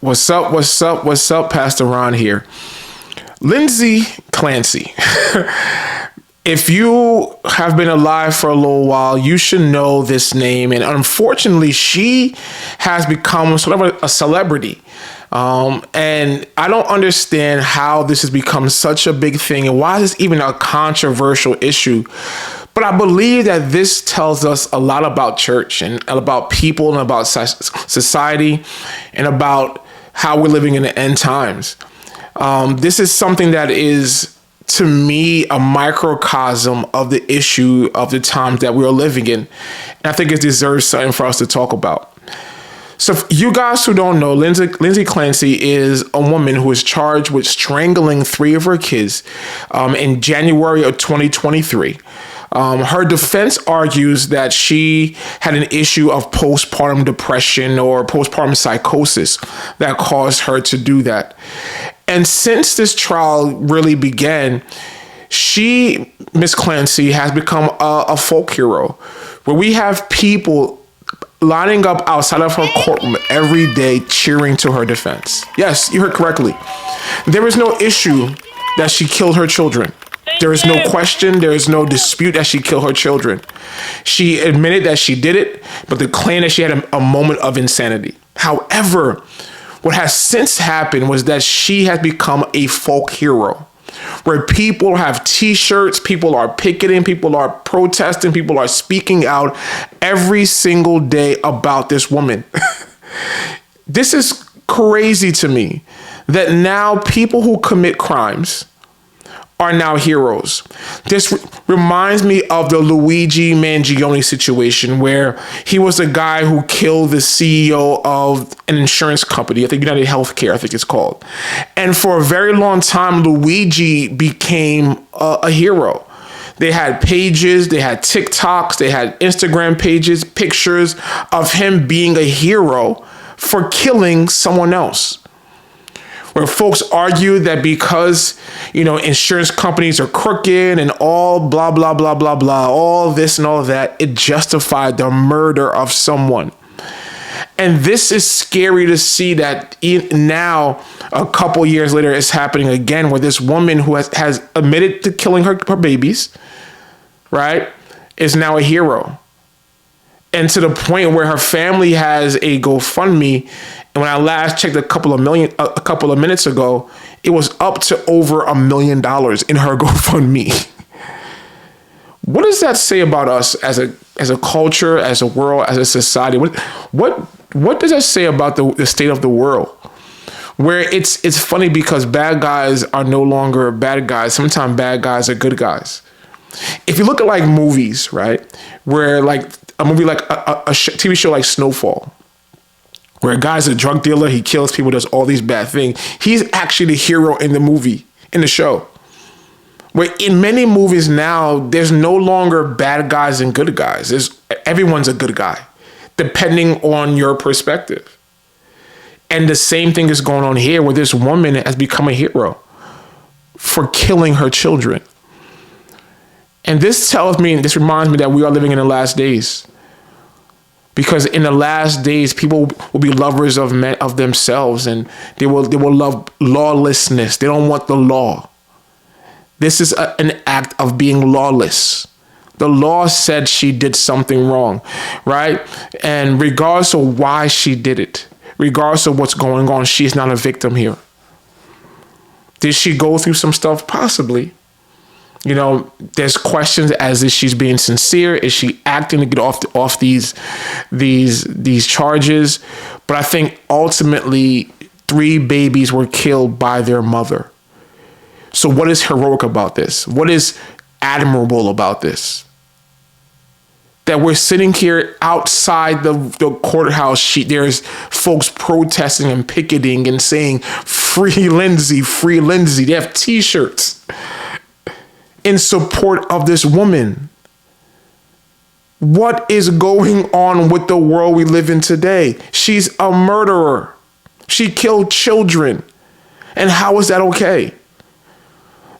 What's up? What's up? What's up? Pastor Ron here. Lindsay Clancy. If you have been alive for a little while, you should know this name. And unfortunately, she has become sort of a celebrity. And I don't understand how this has become such a big thing and why is this even a controversial issue. But I believe that this tells us a lot about church and about people and about society and about how we're living in the end times. This is something that is, to me, a microcosm of the issue of the times that we are living in. And I think it deserves something for us to talk about. So you guys who don't know, Lindsay Clancy is a woman who is charged with strangling 3 of her kids in January of 2023. Her defense argues that she had an issue of postpartum depression or postpartum psychosis that caused her to do that. And since this trial really began, Miss Clancy, has become a folk hero, where we have people lining up outside of her courtroom every day cheering to her defense. Yes, you heard correctly. There is no issue that she killed her children. There is no question, there is no dispute that she killed her children. She admitted that she did it, but they claim that she had a moment of insanity. However, what has since happened was that she has become a folk hero, where people have t-shirts, people are picketing, people are protesting, people are speaking out every single day about this woman. This is crazy to me that now people who commit crimes are now heroes. This reminds me of the Luigi Mangione situation, where he was a guy who killed the CEO of an insurance company, I think United Healthcare, I think it's called. And for a very long time, Luigi became a hero. They had pages, they had TikToks, they had Instagram pages, pictures of him being a hero for killing someone else. Where folks argue that because, insurance companies are crooked and all blah, blah, blah, blah, blah, all this and all that, it justified the murder of someone. And this is scary to see that now, a couple years later, it's happening again, where this woman who has admitted to killing her babies, right, is now a hero. And to the point where her family has a GoFundMe. And when I last checked a couple of minutes ago, it was up to over $1 million in her GoFundMe. What does that say about us as a culture, as a world, as a society? What does that say about the state of the world? Where it's funny because bad guys are no longer bad guys. Sometimes bad guys are good guys. If you look at like movies, right, where like a movie like a TV show like Snowfall, where a guy's a drug dealer, he kills people, does all these bad things. He's actually the hero in the movie, in the show. Where in many movies now, there's no longer bad guys and good guys. Everyone's a good guy, depending on your perspective. And the same thing is going on here, where this woman has become a hero for killing her children. And this reminds me that we are living in the last days. Because in the last days, people will be lovers of themselves, and they will love lawlessness. They don't want the law. This is an act of being lawless. The law said she did something wrong, right? And regardless of why she did it, regardless of what's going on, she's not a victim here. Did she go through some stuff? Possibly. There's questions as if she's being sincere. Is she acting to get off these charges? But I think ultimately 3 babies were killed by their mother. So what is heroic about this? What is admirable about this? That we're sitting here outside the courthouse. There's folks protesting and picketing and saying, "Free Lindsay, free Lindsay." They have T-shirts in support of this woman. What is going on with the world we live in today? She's a murderer. She killed children. And how is that okay?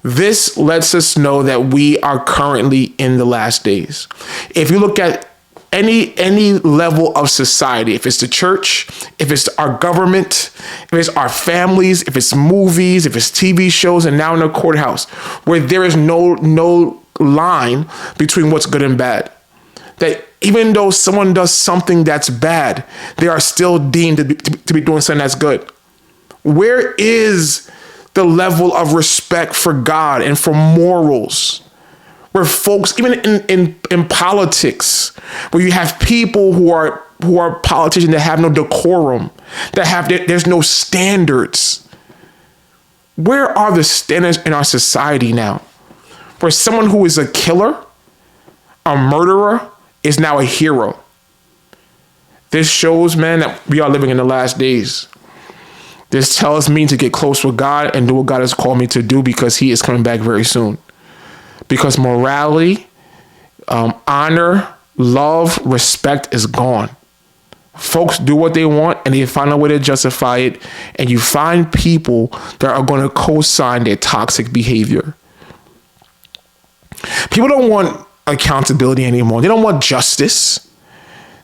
This lets us know that we are currently in the last days. If you look at any level of society, if it's the church, if it's our government, if it's our families, if it's movies, if it's TV shows, and now in the courthouse, where there is no line between what's good and bad. That even though someone does something that's bad, they are still deemed to be doing something that's good. Where is the level of respect for God and for morals? Where folks, even in politics, where you have people who are politicians that have no decorum, there's no standards. Where are the standards in our society now? Where someone who is a killer, a murderer, is now a hero. This shows, man, that we are living in the last days. This tells me to get close with God and do what God has called me to do, because he is coming back very soon. Because morality, honor, love, respect is gone. Folks do what they want and they find a way to justify it. And you find people that are going to co-sign their toxic behavior. People don't want accountability anymore. They don't want justice.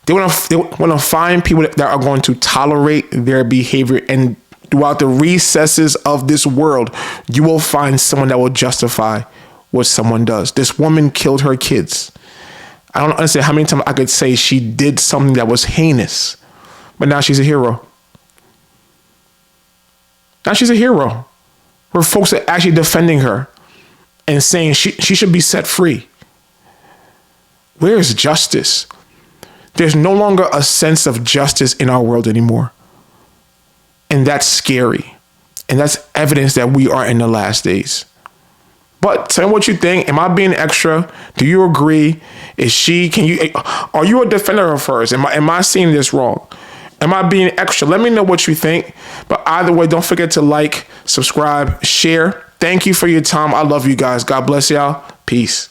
They want to find people that are going to tolerate their behavior. And throughout the recesses of this world, you will find someone that will justify what someone does. This woman killed her kids. I don't understand how many times I could say she did something that was heinous, but now she's a hero. Now she's a hero. Where folks are actually defending her and saying she should be set free. Where is justice? There's no longer a sense of justice in our world anymore. And that's scary. And that's evidence that we are in the last days. But tell me what you think. Am I being extra? Do you agree? Are you a defender of hers? Am I seeing this wrong? Am I being extra? Let me know what you think. But either way, don't forget to like, subscribe, share. Thank you for your time. I love you guys. God bless y'all. Peace.